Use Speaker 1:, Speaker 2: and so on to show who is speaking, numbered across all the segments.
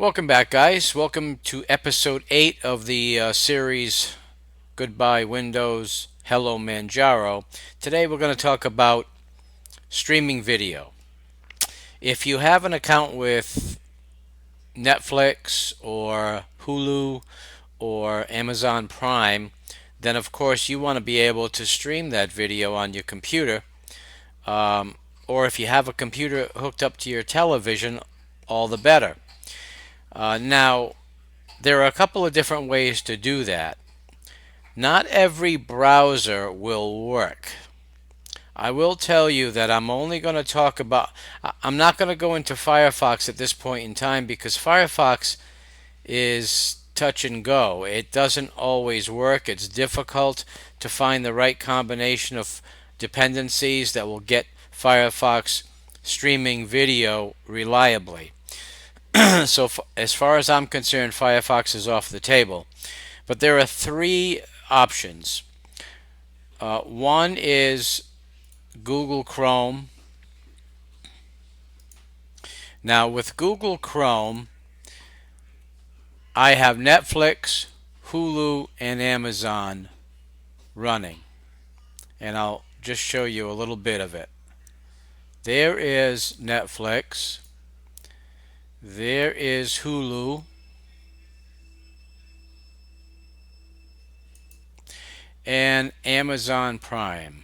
Speaker 1: Welcome back, guys. Welcome to episode 8 of the series Goodbye Windows, Hello Manjaro. Today we're going to talk about streaming video. If you have an account with Netflix or Hulu or Amazon Prime, then of course you want to be able to stream that video on your computer. Or if you have a computer hooked up to your television, all the better. Now, there are a couple of different ways to do that. Not every browser will work. I will tell you that I'm only going to talk about, I'm not going to go into Firefox at this point in time because Firefox is touch and go. It doesn't always work. It's difficult to find the right combination of dependencies that will get Firefox streaming video reliably. So as far as I'm concerned, Firefox is off the table. But there are three options. One is Google Chrome. Now with Google Chrome, I have Netflix, Hulu, and Amazon running. And I'll just show you a little bit of it. There is Netflix. There is Hulu. And Amazon Prime.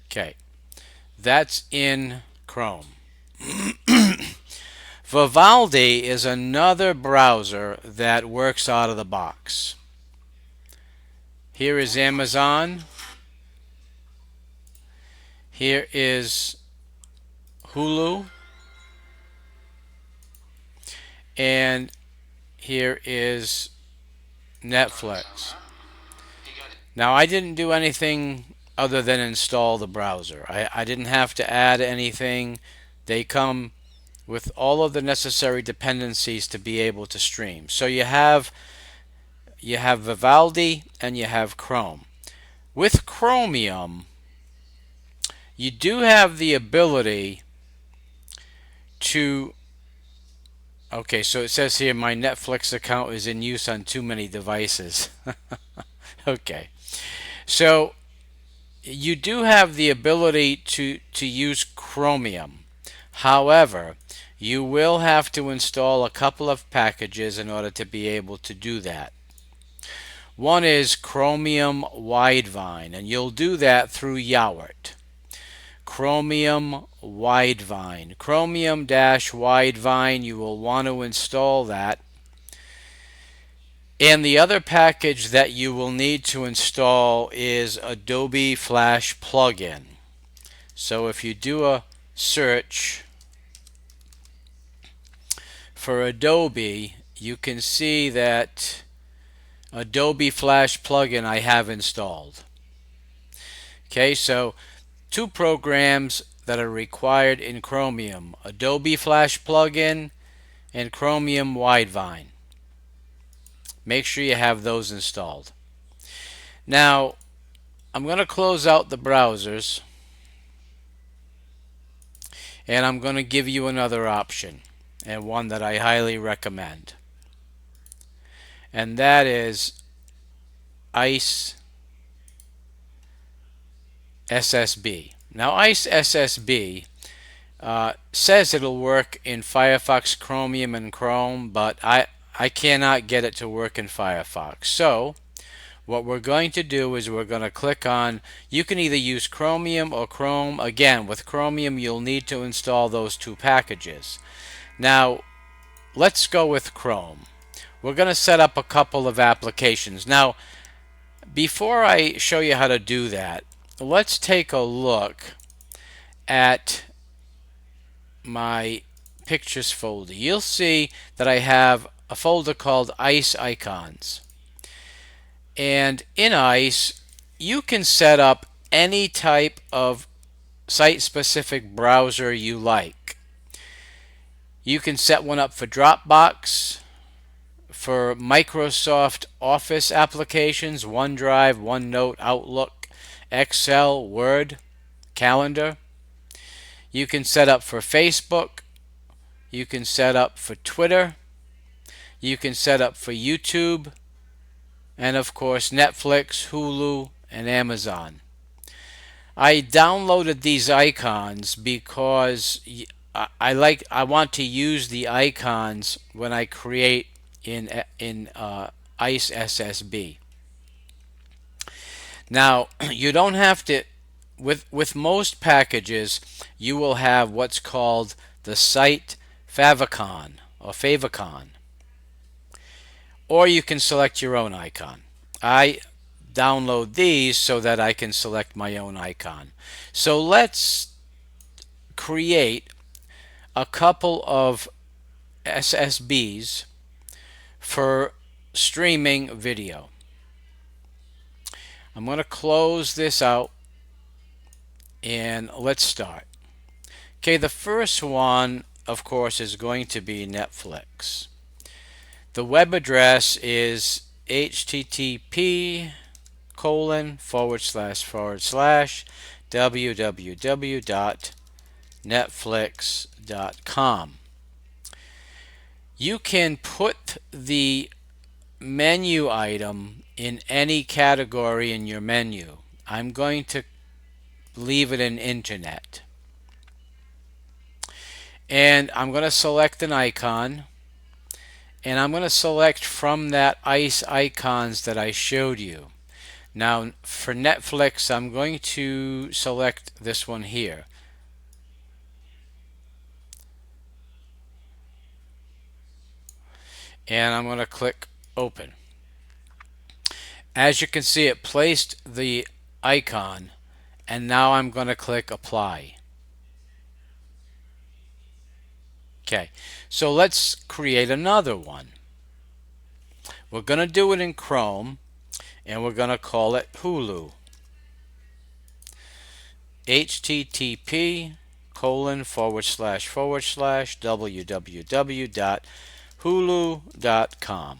Speaker 1: Okay, that's in Chrome. Vivaldi is another browser that works out of the box. Here is Amazon. Here is Hulu. And here is Netflix. Now, I didn't do anything other than install the browser. I didn't have to add anything. They come with all of the necessary dependencies to be able to stream. So you have Vivaldi and you have Chrome. With Chromium, you do have the ability to Okay, so it says here my Netflix account is in use on too many devices. Okay, so you do have the ability to use Chromium. However, you will have to install a couple of packages in order to be able to do that. One is Chromium Widevine, and you'll do that through Yourt. Chromium Widevine. Chromium-Widevine, you will want to install that. And the other package that you will need to install is Adobe Flash Plugin. So if you do a search for Adobe, you can see that Adobe Flash Plugin I have installed. Okay, so two programs that are required in Chromium: Adobe Flash Plugin and Chromium Widevine. Make sure you have those installed. Now, I'm going to close out the browsers and I'm going to give you another option, and one that I highly recommend. And that is Ics-SSB. Now, Ics-SSB says it'll work in Firefox, Chromium, and Chrome, but I cannot get it to work in Firefox. So what we're going to do is we're going to click on, you can either use Chromium or Chrome. Again, with Chromium you'll need to install those two packages. Now let's go with Chrome. We're going to set up a couple of applications. Now before I show you how to do that, let's take a look at my pictures folder. You'll see that I have a folder called ICE Icons. And in ICE, you can set up any type of site-specific browser you like. You can set one up for Dropbox, for Microsoft Office applications, OneDrive, OneNote, Outlook, Excel, Word, Calendar. You can set up for Facebook. you can set up for Twitter, you can set up for YouTube, and of course Netflix, Hulu, and Amazon. I downloaded these icons because I want to use the icons when I create in ICE-SSB. Now, you don't have to, with most packages, you will have what's called the site favicon or favicon, or you can select your own icon. I download these so that I can select my own icon. So let's create a couple of SSBs for streaming video. I'm going to close this out and let's start. Okay, the first one, of course, is going to be Netflix. The web address is http://www.netflix.com. You can put the menu item in any category in your menu. I'm going to leave it in Internet. And I'm going to select an icon. And I'm going to select from that ICE icons that I showed you. Now for Netflix, I'm going to select this one here. And I'm going to click open. As you can see, it placed the icon, and now I'm going to click apply. Okay, so let's create another one. We're going to do it in Chrome, and we're going to call it Hulu. http://www.hulu.com.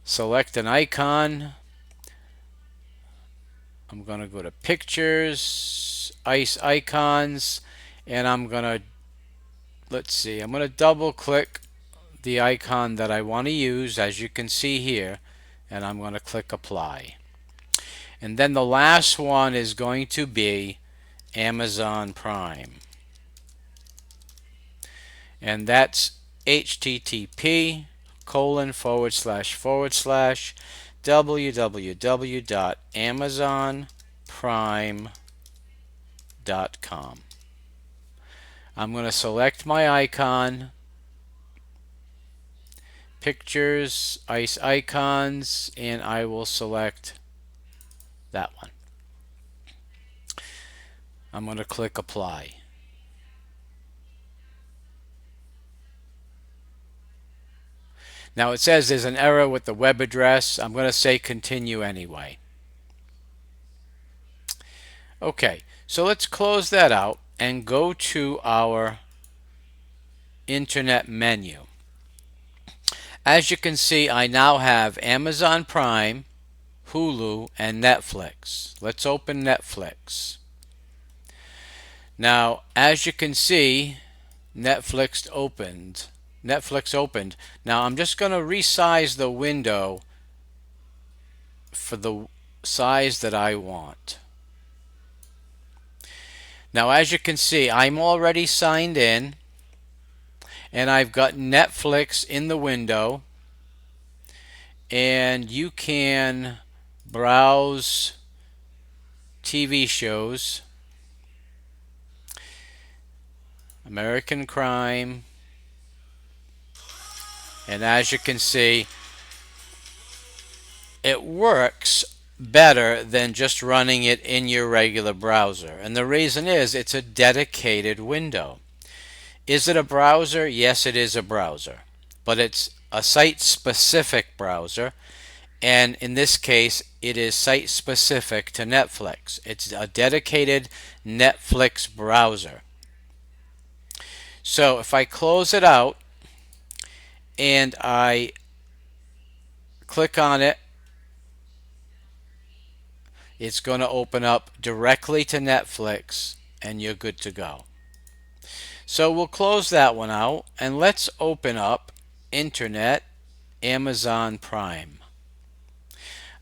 Speaker 1: Select an icon. I'm going to go to Pictures, ICE Icons, and I'm going to, I'm going to double click the icon that I want to use, as you can see here, and I'm going to click Apply. And then the last one is going to be Amazon Prime. And that's http://www.amazonprime.com. I'm going to select my icon, Pictures, ICE Icons, and I will select that one. I'm going to click Apply. Now it says there's an error with the web address. I'm going to say continue anyway. Okay, so let's close that out and go to our Internet menu. As you can see, I now have Amazon Prime, Hulu, and Netflix. Let's open Netflix. Now, as you can see, Netflix opened. Now, I'm just going to resize the window for the size that I want. Now, as you can see, I'm already signed in, and I've got Netflix in the window, and you can browse TV shows, American Crime, and as you can see, it works better than just running it in your regular browser. And the reason is it's a dedicated window. Is it a browser? Yes, it is a browser, but it's a site-specific browser, and in this case, it is site-specific to Netflix. It's a dedicated Netflix browser. So if I close it out and I click on it, it's going to open up directly to Netflix, and you're good to go. So we'll close that one out and let's open up Internet Amazon Prime.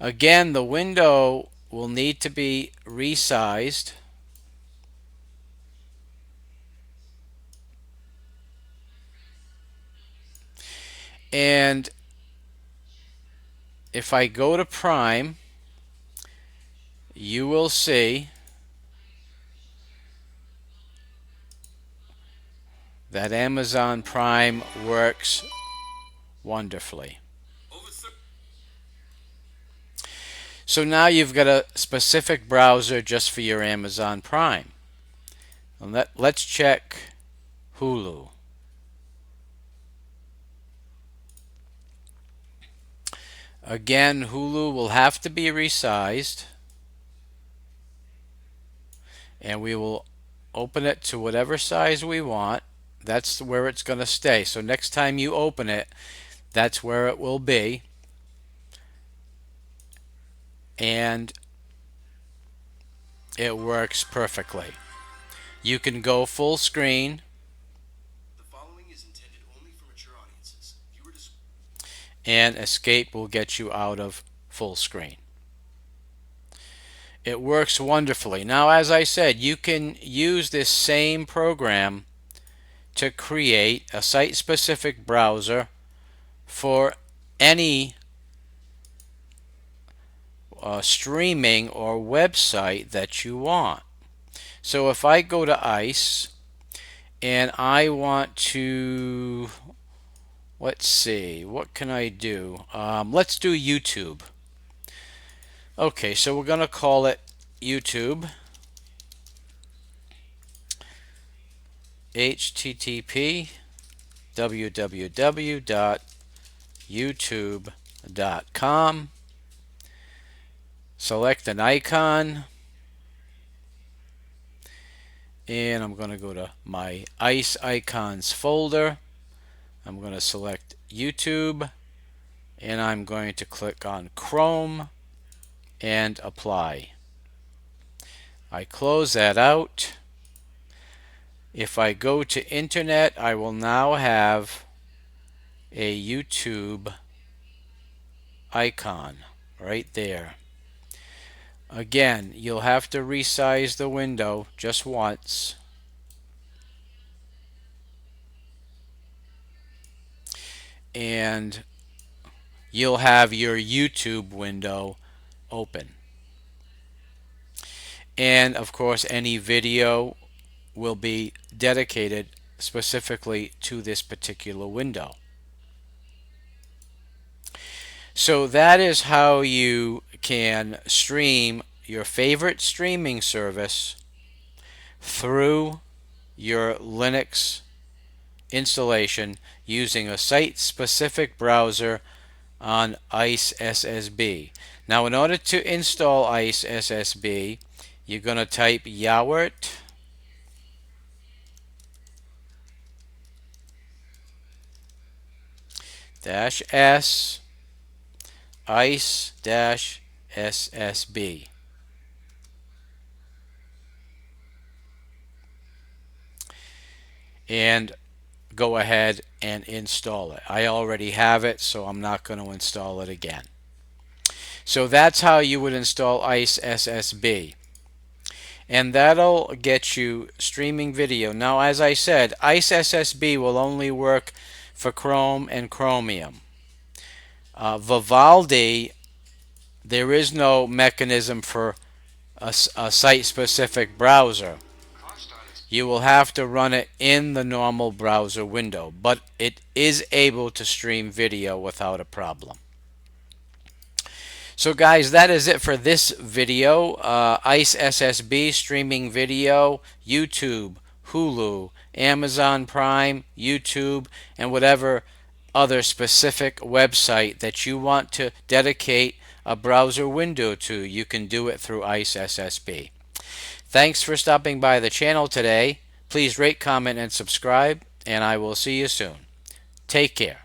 Speaker 1: Again, the window will need to be resized. And if I go to Prime, you will see that Amazon Prime works wonderfully. So now you've got a specific browser just for your Amazon Prime. And let's check Hulu. Again, Hulu will have to be resized, and we will open it to whatever size we want. That's where it's going to stay. So next time you open it, that's where it will be. And it works perfectly. You can go full screen. The following is intended only for mature audiences. And escape will get you out of full screen. It works wonderfully. Now, as I said, you can use this same program to create a site-specific browser for any streaming or website that you want. So if I go to ICE and I want to, let's see, what can I do? Let's do YouTube. Okay, so we're going to call it YouTube. http www.youtube.com. Select an icon, and I'm going to go to my ICE icons folder. I'm going to select YouTube, and I'm going to click on Chrome and apply. I close that out. If I go to Internet, I will now have a YouTube icon right there. Again, you'll have to resize the window just once. And you'll have your YouTube window open. And of course, any video will be dedicated specifically to this particular window. So that is how you can stream your favorite streaming service through your Linux installation using a site-specific browser on ICE-SSB. Now, in order to install ICE-SSB, you're going to type Yowert -s ICE-SSB. And go ahead and install it. I already have it, so I'm not going to install it again. So that's how you would install ICE-SSB. And that'll get you streaming video. Now, as I said, ICE-SSB will only work for Chrome and Chromium. Vivaldi, there is no mechanism for a site-specific browser. You will have to run it in the normal browser window, but it is able to stream video without a problem. So guys, that is it for this video. ICE-SSB streaming video, YouTube, Hulu, Amazon Prime, YouTube, and whatever other specific website that you want to dedicate a browser window to. You can do it through ICE-SSB. Thanks for stopping by the channel today. Please rate, comment, and subscribe, and I will see you soon. Take care.